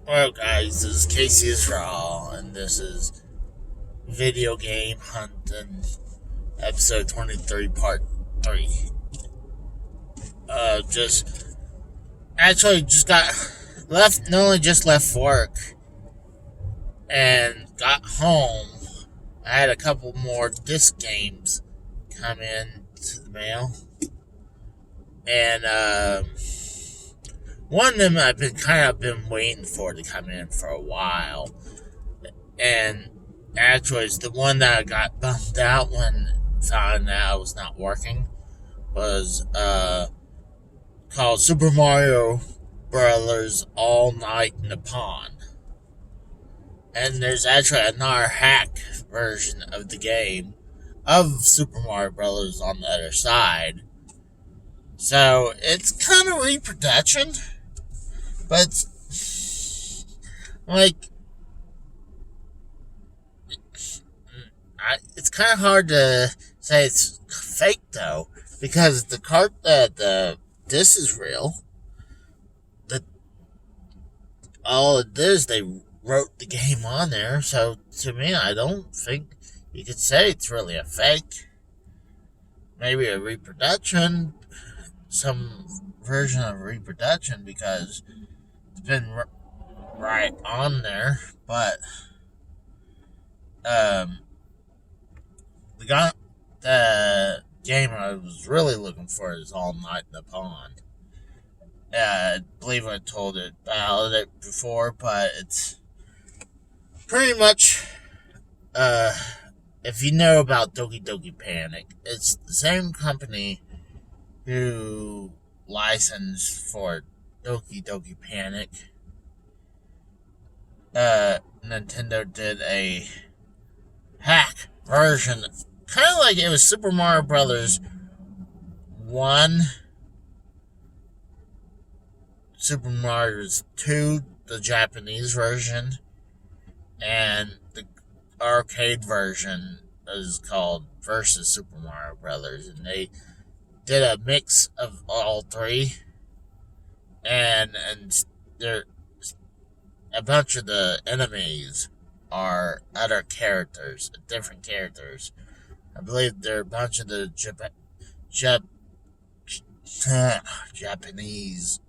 Well, guys, this is Casey Israel, and this is Video Game Hunting, episode 23, part 3. Just got left, not only just left work and got home. I had a couple more disc games come in to the mail, and one of them I've been waiting for to come in for a while, and actually it's the one that I got bumped out when found out it was not working was called Super Mario Brothers All Night Nippon. And there's actually another hack version of the game of Super Mario Brothers on the other side. So it's kind of reproduction, but like it's kind of hard to say it's fake though, because the this is real. The all it is they wrote the game on there, so to me, I don't think you could say it's really a fake. Maybe a reproduction, some version of reproduction, because it's been right on there, but the game I was really looking for is All Night Nippon. I believe I told it about it before, but it's pretty much, if you know about Doki Doki Panic, it's the same company who licensed for Doki Doki Panic. Nintendo did a hack version, kind of like it was Super Mario Brothers 1, Super Mario 2, the Japanese version, and the arcade version is called Versus Super Mario Brothers, and they did a mix of all three, and there a bunch of the enemies are other characters, different characters. I believe they're a bunch of the Japanese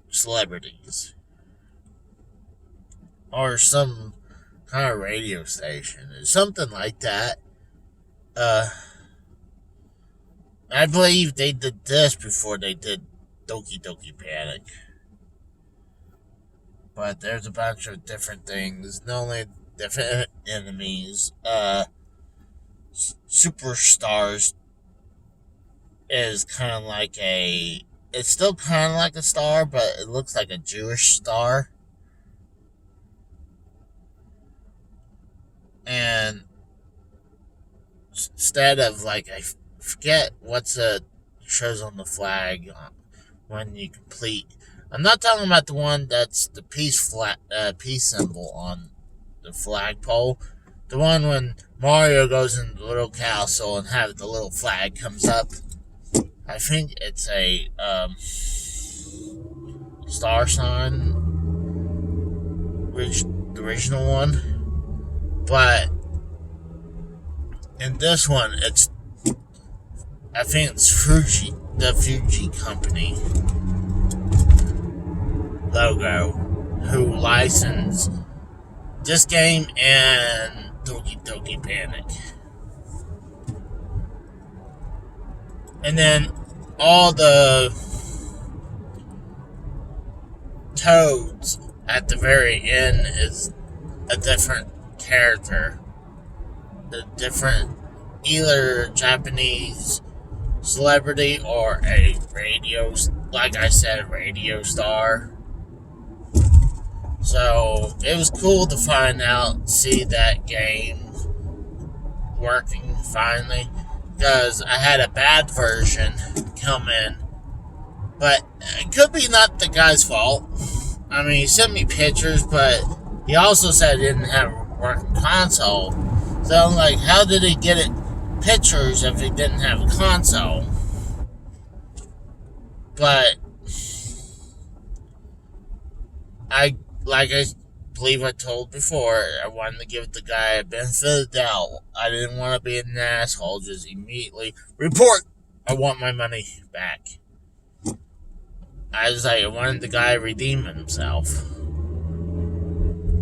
celebrities, or some kind of radio station, or something like that. I believe they did this before they did Doki Doki Panic. But there's a bunch of different things, not only different enemies. Superstars is kind of like it's still kind of like a star, but it looks like a Jewish star. And instead of I forget what's shows on the flag when you complete. I'm not talking about the one that's the peace symbol on the flagpole. The one when Mario goes in the little castle and have the little flag comes up. I think it's a star sign, the original one. But in this one, I think it's the Fuji company logo, who licensed this game and Doki Doki Panic. And then all the toads at the very end is a different character. A different, either Japanese celebrity or a radio, like I said, radio star. So it was cool to see that game working finally, because I had a bad version come in, but it could be not the guy's fault. I mean, he sent me pictures, but he also said he didn't have a working console. So I'm like, how did he get pictures if he didn't have a console? But I like I believe I told before, I wanted to give the guy a benefit of the doubt. I didn't want to be an asshole. Just immediately report. I want my money back. I wanted the guy to redeem himself.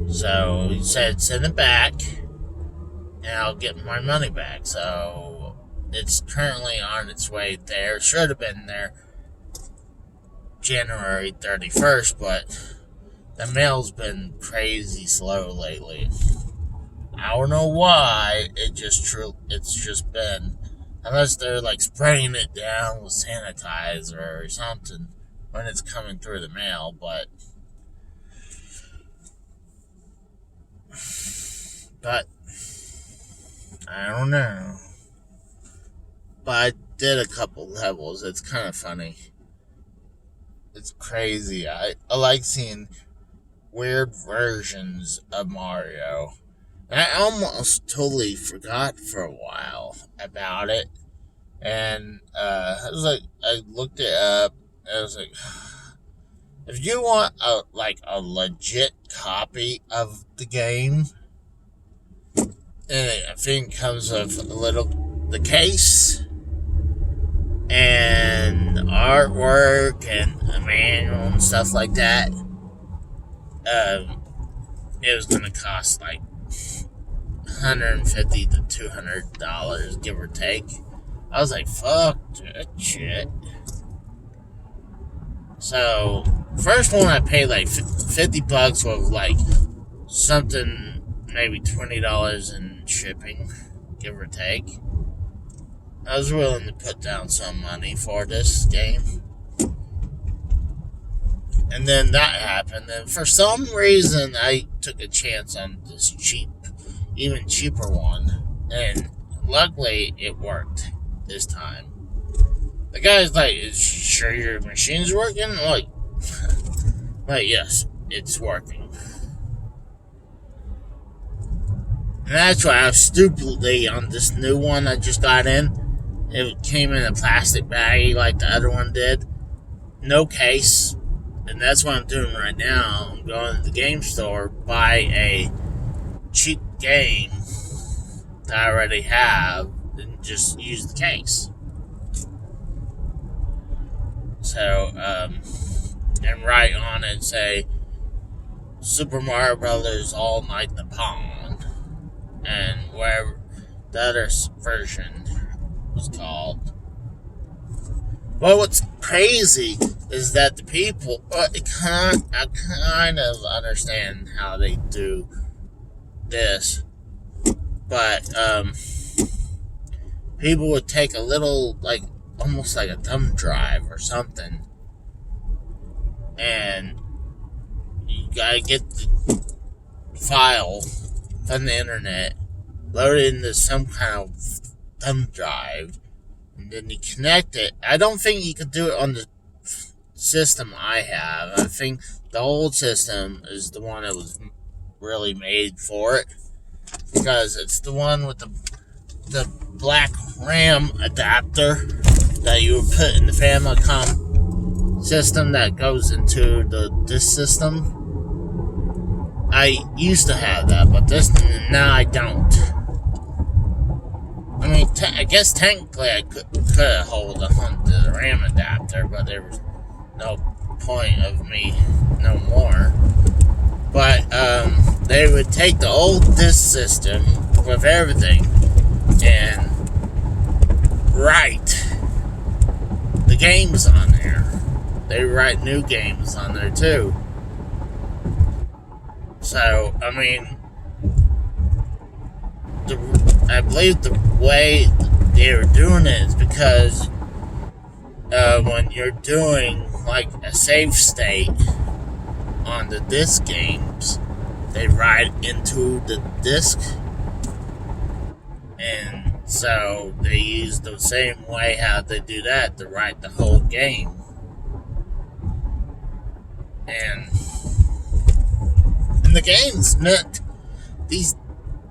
So he said, send it back, and I'll get my money back. So it's currently on its way there. Should have been there January 31st, but the mail's been crazy slow lately. I don't know why. It's just been, unless they're like spraying it down with sanitizer or something when it's coming through the mail, but I don't know. But I did a couple levels. It's kind of funny. It's crazy. I like seeing weird versions of Mario. And I almost totally forgot for a while about it. And I looked it up. And I was like, if you want a legit copy of the game, and I think it comes with the case and artwork and a manual and stuff like that. It was gonna cost like $150 to $200, give or take. I was like, fuck that shit. So, first one I paid like $50 with like something, maybe $20 in shipping, give or take. I was willing to put down some money for this game. And then that happened, and for some reason I took a chance on this even cheaper one, and luckily it worked this time. The guy's like, is you sure your machine's working? I'm like, yes, it's working. And that's why I was stupidly on this new one I just got in. It came in a plastic baggie like the other one did. No case. And that's what I'm doing right now. I'm going to the game store, buy a cheap game that I already have, and just use the case. So, and write on it, say, Super Mario Brothers All Night Nippon, and wherever the other version was called. But what's crazy is that the people, I kind of understand how they do this, but people would take a little, like, almost like a thumb drive or something, and you gotta get the file from the internet, load it into some kind of thumb drive, and then you connect it. I don't think you could do it on the system I have. I think the old system is the one that was really made for it, because it's the one with the black RAM adapter that you would put in the Famicom system that goes into the disc system. I used to have that, but now I don't. I mean, I guess technically I could hold on to the RAM adapter, but there was no point of me no more. But they would take the old disc system with everything and write the games on there. They write new games on there too. So, I mean, I believe the way they were doing it is because when you're doing like a save state on the disc games, they write into the disc, and so they use the same way how they do that to write the whole game. And the games meant, these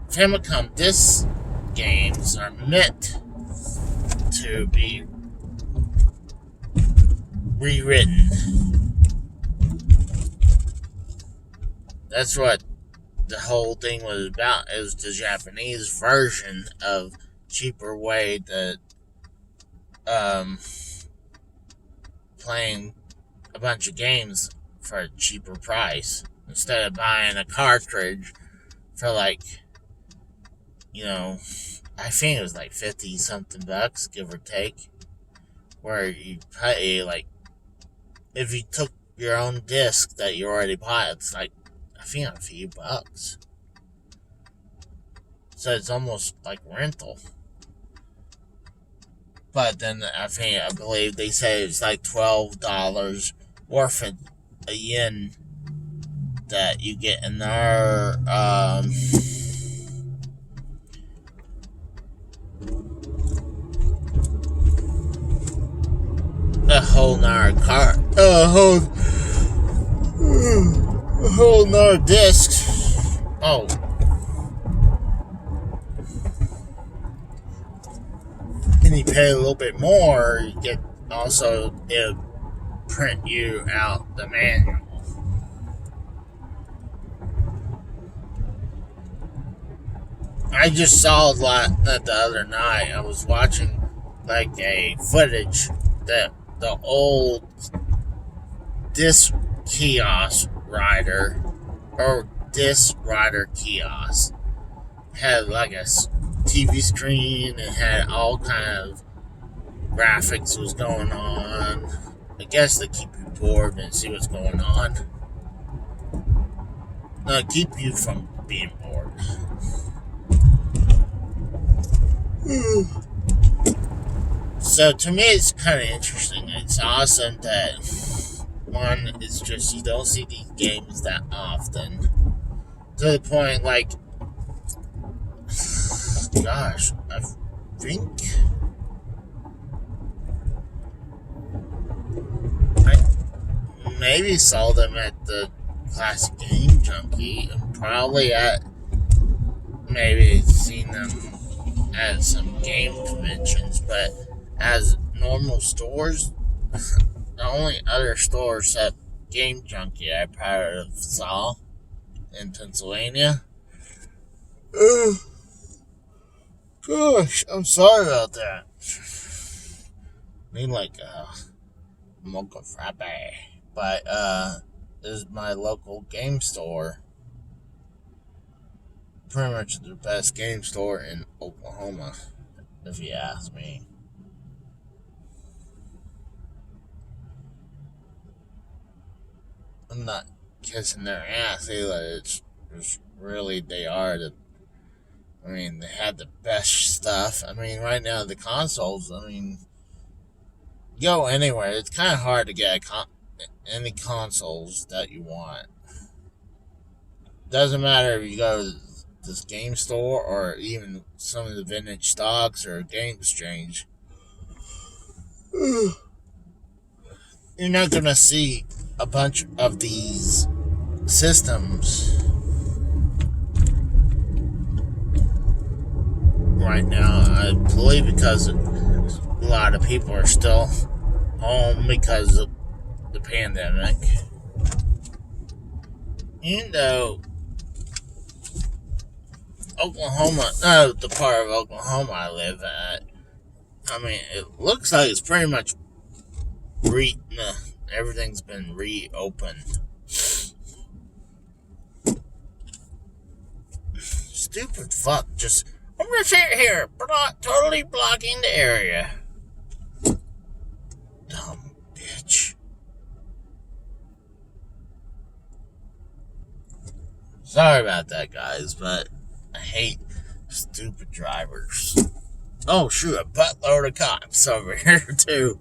Famicom disc games are meant to be rewritten. That's what the whole thing was about. It was the Japanese version of cheaper way to um, playing a bunch of games for a cheaper price instead of buying a cartridge for like, you know, I think it was like 50 something bucks, give or take, where you pay like, if you took your own disc that you already bought, it's like, I think a few bucks. So it's almost like rental. But then I believe they say it's like $12 worth of a yen that you get in their a whole nother car, a whole nother disc. Oh, and you pay a little bit more, you get also it'll print you out the manual. I just saw a lot the other night. I was watching like a footage that the old disc kiosk rider or disc rider kiosk had like a TV screen and had all kind of graphics was going on. I guess to keep you bored and see what's going on. Keep you from being bored. So to me, it's kind of interesting. It's awesome that one is just you don't see these games that often. To the point, like, gosh, I think I maybe saw them at the Classic Game Junkie, and probably at maybe seen them at some game conventions, but as normal stores, the only other store except Game Junkie I probably saw in Pennsylvania. Gosh, I'm sorry about that. I mean, like, mocha frappe. But, this is my local game store. Pretty much the best game store in Oklahoma, if you ask me. I'm not kissing their ass either. It's really, they are the. I mean, they have the best stuff. I mean, right now, the consoles, I mean, go anywhere. It's kind of hard to get any consoles that you want. Doesn't matter if you go to this game store or even some of the vintage stocks or game exchange. You're not gonna see a bunch of these systems right now. I believe because a lot of people are still home because of the pandemic. Even though Oklahoma, no, the part of Oklahoma I live at, I mean, it looks like it's pretty much everything's been reopened. Stupid fuck, just, I'm gonna sit here, totally blocking the area. Dumb bitch. Sorry about that, guys, but I hate stupid drivers. Oh, shoot, a buttload of cops over here, too.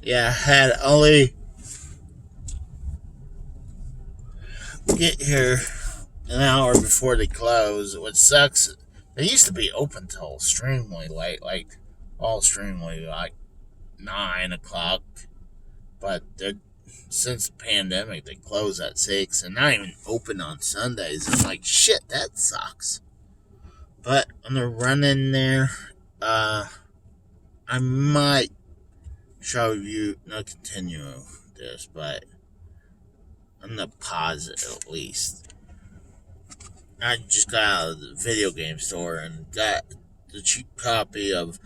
Yeah, I had only get here an hour before they close. What sucks, they used to be open till extremely late, like all extremely like 9 o'clock. But since the pandemic, they close at 6 and not even open on Sundays. I'm like, shit, that sucks. But I'm gonna run in there. I might show you, not continue this, but I'm gonna pause it at least. I just got out of the video game store and got the cheap copy of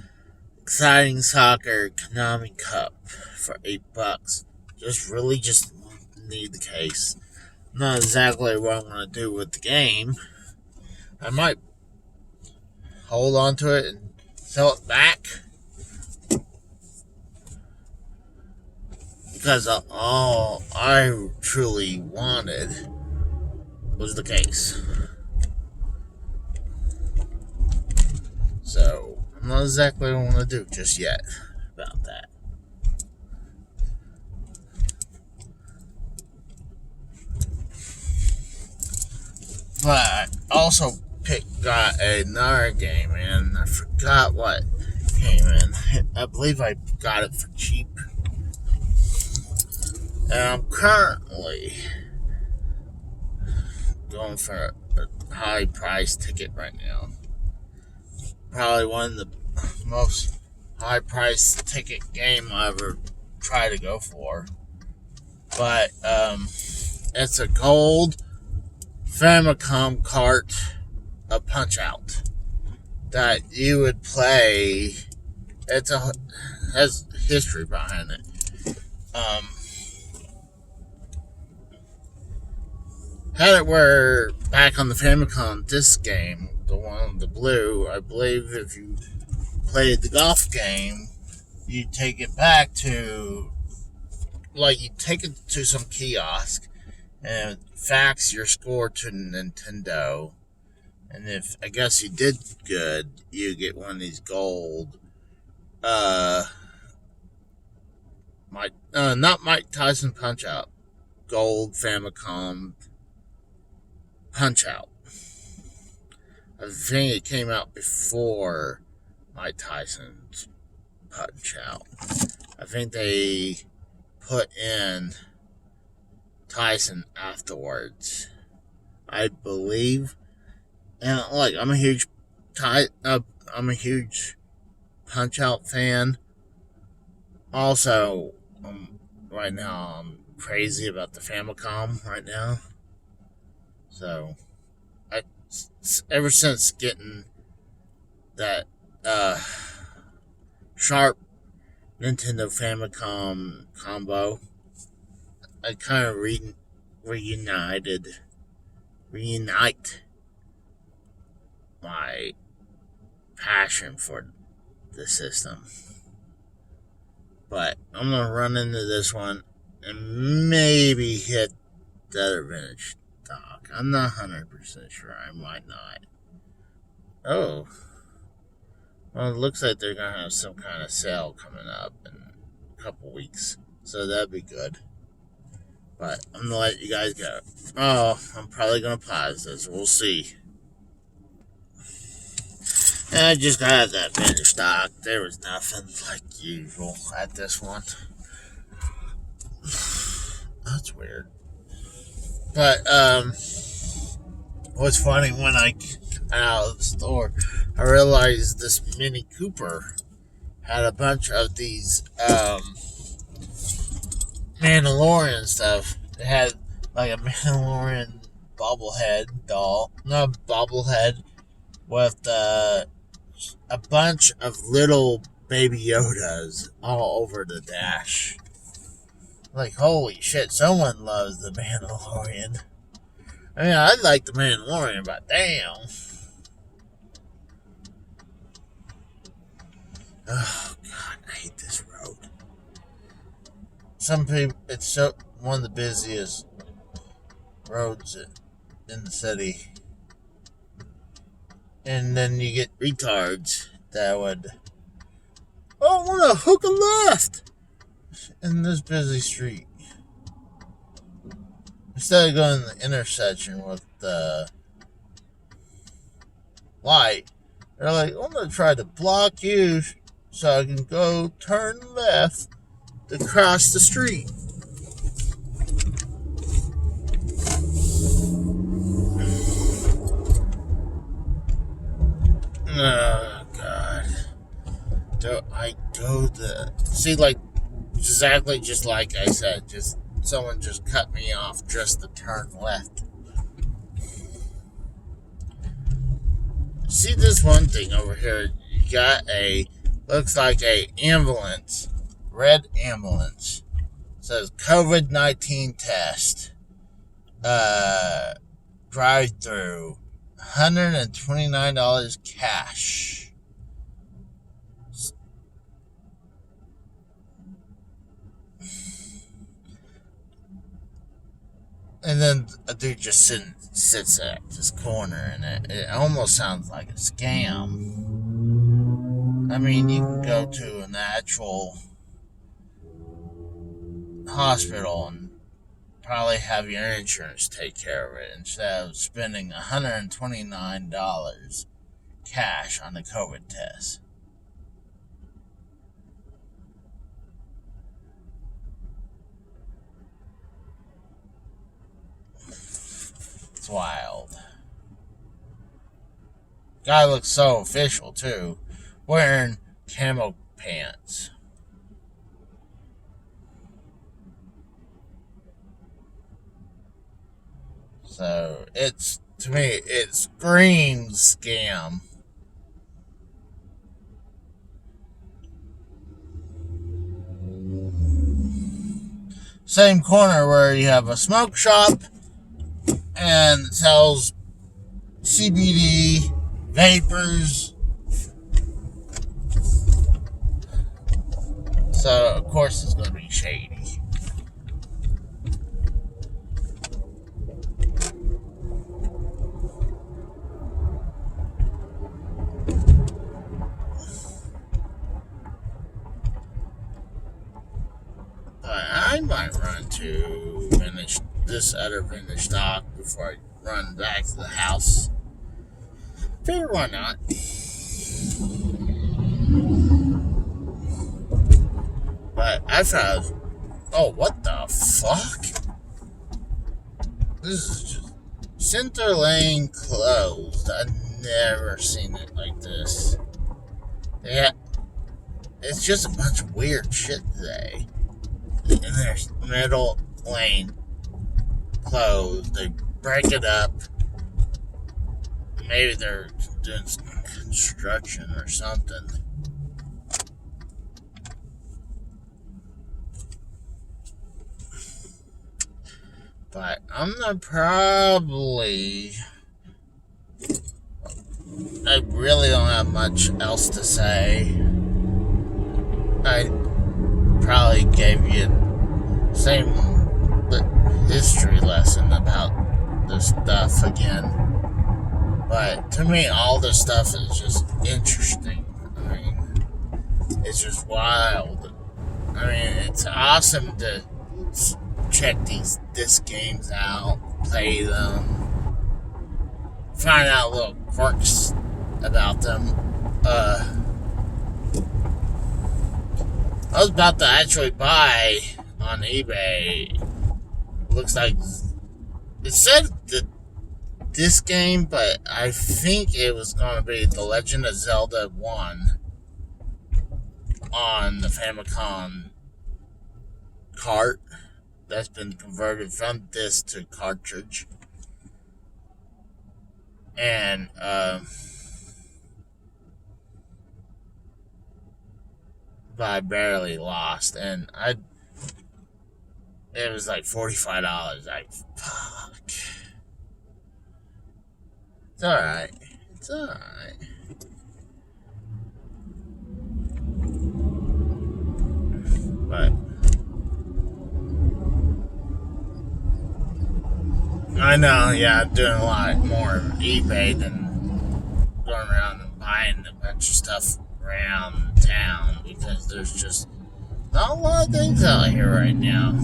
Exciting Soccer Konami Cup for $8. Just need the case. Not exactly what I'm gonna do with the game. I might hold on to it and sell it back. Because all I truly wanted was the case. So, I'm not exactly what I want to do just yet about that. But I also got another game, and I forgot what came in. I believe I got it for cheap. And I'm currently going for a high price ticket right now. Probably one of the most high price ticket game I ever tried to go for. But it's a gold Famicom cart of Punch Out that you would play. Has history behind it. Had it where back on the Famicom disc game, the one, the blue, I believe if you played the golf game, you take it back to, like, you take it to some kiosk and fax your score to Nintendo. And if, I guess you did good, you get one of these gold, not Mike Tyson Punch Out, gold Famicom Punch Out. I think it came out before Mike Tyson's Punch Out. I think they put in Tyson afterwards, I believe. And like, I'm a huge Punch Out fan. Also, right now I'm crazy about the Famicom right now. So, ever since getting that Sharp Nintendo Famicom combo, I kind of reunite my passion for the system. But I'm gonna run into this one and maybe hit the other vintage stock. I'm not 100% sure. I might not. Oh. Well, it looks like they're gonna have some kind of sale coming up in a couple weeks. So that'd be good. But I'm gonna let you guys go. Oh, I'm probably gonna pause this. We'll see. And I just got that vintage stock. There was nothing like usual at this one. That's weird. But what's funny, when I got out of the store, I realized this Mini Cooper had a bunch of these Mandalorian stuff. It had like a Mandalorian bobblehead doll, not bobblehead, with a bunch of little baby Yodas all over the dash. Like, holy shit, someone loves the Mandalorian. I mean, I like the Mandalorian, but damn. Oh, God, I hate this road. Some people, it's one of the busiest roads in the city. And then you get retards that would, oh, I want to hook a left in this busy street. Instead of going to the intersection with the light, they're like, I'm going to try to block you so I can go turn left to cross the street. Oh, God. I go see, like, exactly just like I said, just someone just cut me off just to turn left. See this one thing over here? You got looks like a ambulance, red ambulance. It says COVID-19 test. Drive through. $129 cash. And then a dude just sits at this corner, and it almost sounds like a scam. I mean, you can go to an actual hospital and probably have your insurance take care of it instead of spending $129 cash on the COVID test. It's wild. Guy looks so official too, wearing camo pants. So to me, it screams scam. Same corner where you have a smoke shop and sells CBD, vapors. So, of course, it's going to be shady. But I might run to finish this other vintage stock before I run back to the house. Figure why not? But I found, oh, what the fuck? This is just Center Lane closed. I've never seen it like this. Yeah, it's just a bunch of weird shit today. And there's Middle Lane closed. They break it up. Maybe they're doing some construction or something. But I'm not probably... I really don't have much else to say. I probably gave you the same history lesson about this stuff again. But to me, all this stuff is just interesting. I mean, it's just wild. I mean, it's awesome to check disc games out, play them, find out little quirks about them. I was about to actually buy on eBay. Looks like it said this game, but I think it was going to be The Legend of Zelda 1 on the Famicom cart that's been converted from disc to cartridge. And but I barely lost, and it was like $45. Like, fuck. It's alright. It's alright. But I know, yeah, I'm doing a lot more eBay than going around and buying a bunch of stuff around town, because there's just not a lot of things out here right now.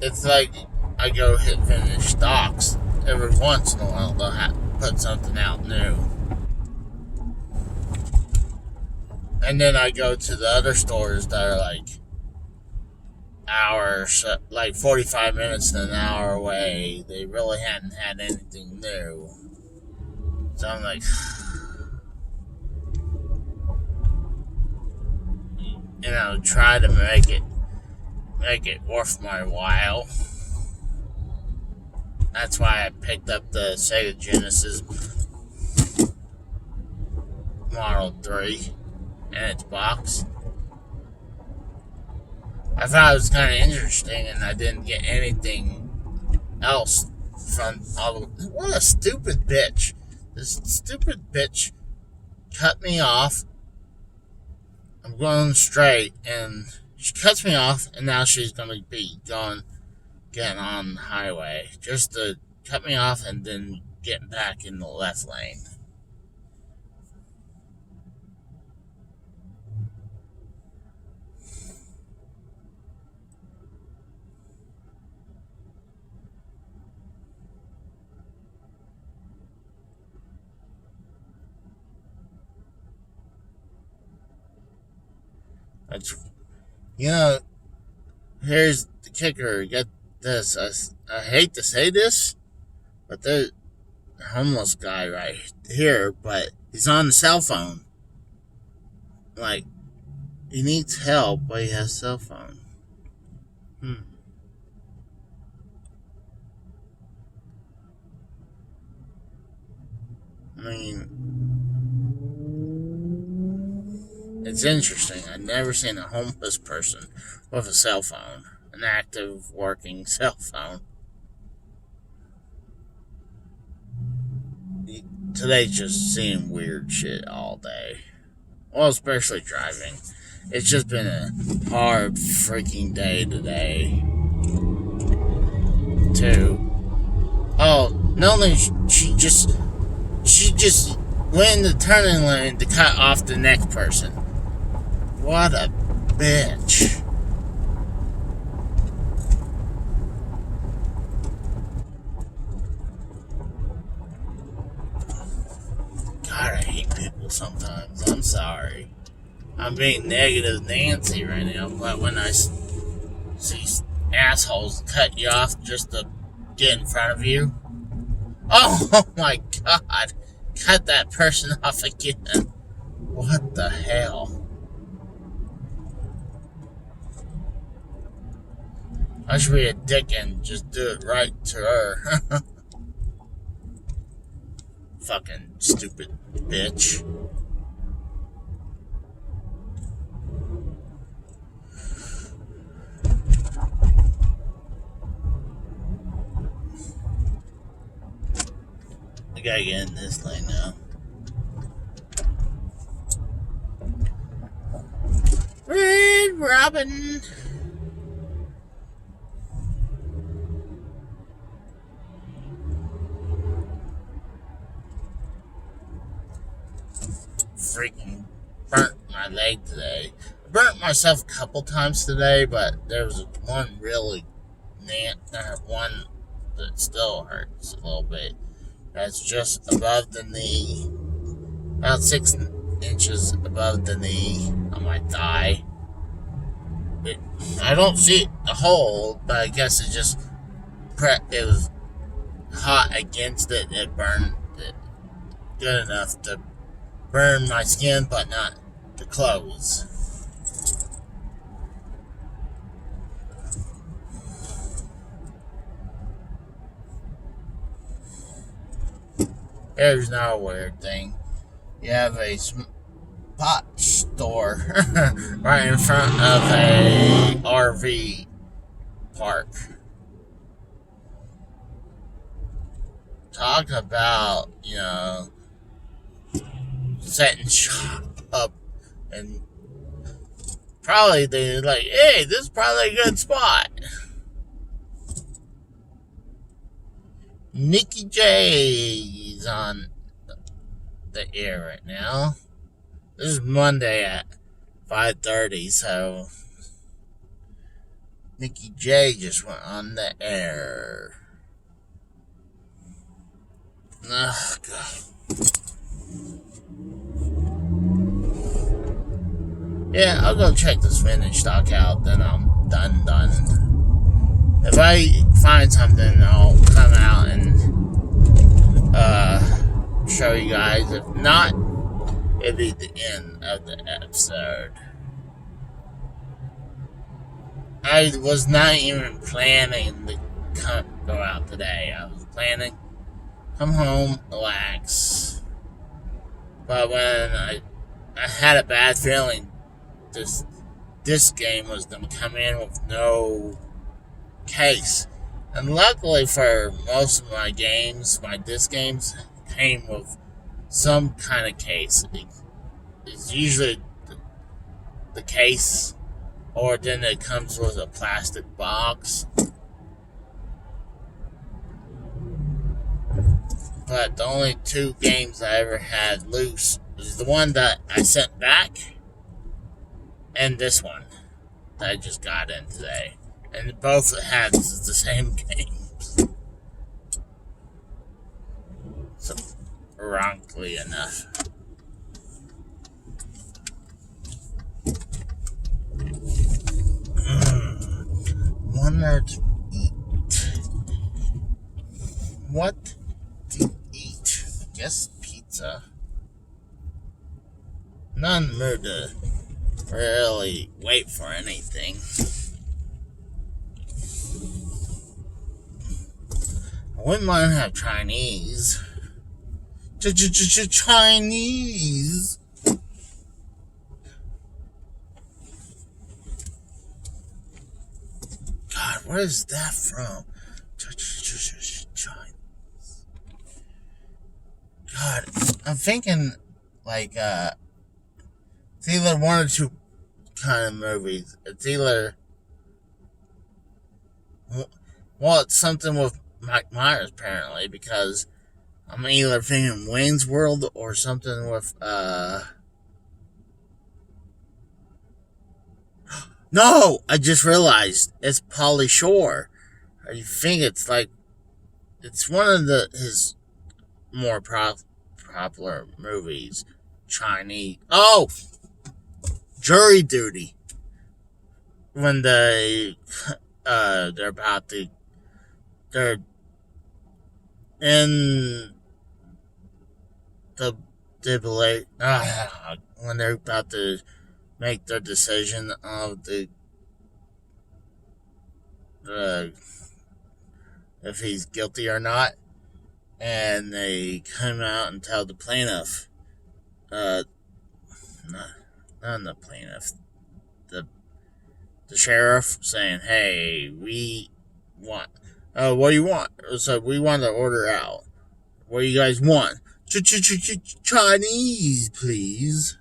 It's like I go hit vintage stocks every once in a while. They'll put something out new, and then I go to the other stores that are like hours, like 45 minutes to an hour away. They really hadn't had anything new. So I'm like, try to make it worth my while. That's why I picked up the Sega Genesis Model 3 in its box. I thought it was kind of interesting, and I didn't get anything else from all the... What a stupid bitch. This stupid bitch cut me off. I'm going straight, and she cuts me off, and now she's going to be getting on the highway just to cut me off and then get back in the left lane. Here's the kicker. Get this. I hate to say this, but there's a homeless guy right here, but he's on the cell phone. Like, he needs help, but he has a cell phone. I mean, it's interesting. I've never seen a homeless person with a cell phone, an active working cell phone. Today's just seeing weird shit all day. Well, especially driving. It's just been a hard freaking day today. Too. Oh, not only she just went in the turning lane to cut off the next person. What a bitch. God, I hate people sometimes. I'm sorry. I'm being negative Nancy right now, but when I see assholes cut you off just to get in front of you, oh my God, cut that person off again. What the hell? I should be a dick and just do it right to her. Fucking stupid bitch. I gotta get in this lane now. Red Robin. Freaking burnt my leg today. I burnt myself a couple times today, but there was one one that still hurts a little bit. That's just above the knee, about 6 inches above the knee on my thigh. I don't see a hole, but I guess it just it was hot against it. It burned it good enough to burn my skin, but not the clothes. Here's another weird thing. You have a pot store right in front of a RV park. Talk about, setting shop up, and probably they're like, hey, this is probably a good spot. Nikki J is on the air right now. This is Monday at 5:30, so Nikki J just went on the air. Oh, God. Yeah, I'll go check this vintage stock out, then I'm done. If I find something, I'll come out and show you guys. If not, it'll be the end of the episode. I was not even planning to go out today. I was planning come home, relax. But when I had a bad feeling this game was gonna come in with no case. And luckily for most of my games, my disc games came with some kind of case. It's usually the case, or then it comes with a plastic box. But the only two games I ever had loose is the one that I sent back, and this one that I just got in today. And both had the same games. So, ironically enough. Wonder to eat. What to eat? Guess pizza. Not in the mood to really wait for anything. I wouldn't mind to have Chinese. Chinese. God, where is that from? Chinese. God, I'm thinking like it's either one or two kind of movies. It's either it's something with Mike Myers apparently, because I'm either thinking Wayne's World or something with No, I just realized it's Pauly Shore. I think it's like it's one of his more popular movies. Chinese. Oh, Jury Duty. When they're about to they're in the debate when they're about to make their decision of the if he's guilty or not, and they come out and tell the plaintiff, not the plaintiff, the sheriff, saying, "Hey, we want, what do you want?" So we want the order out. What do you guys want? Chinese, please.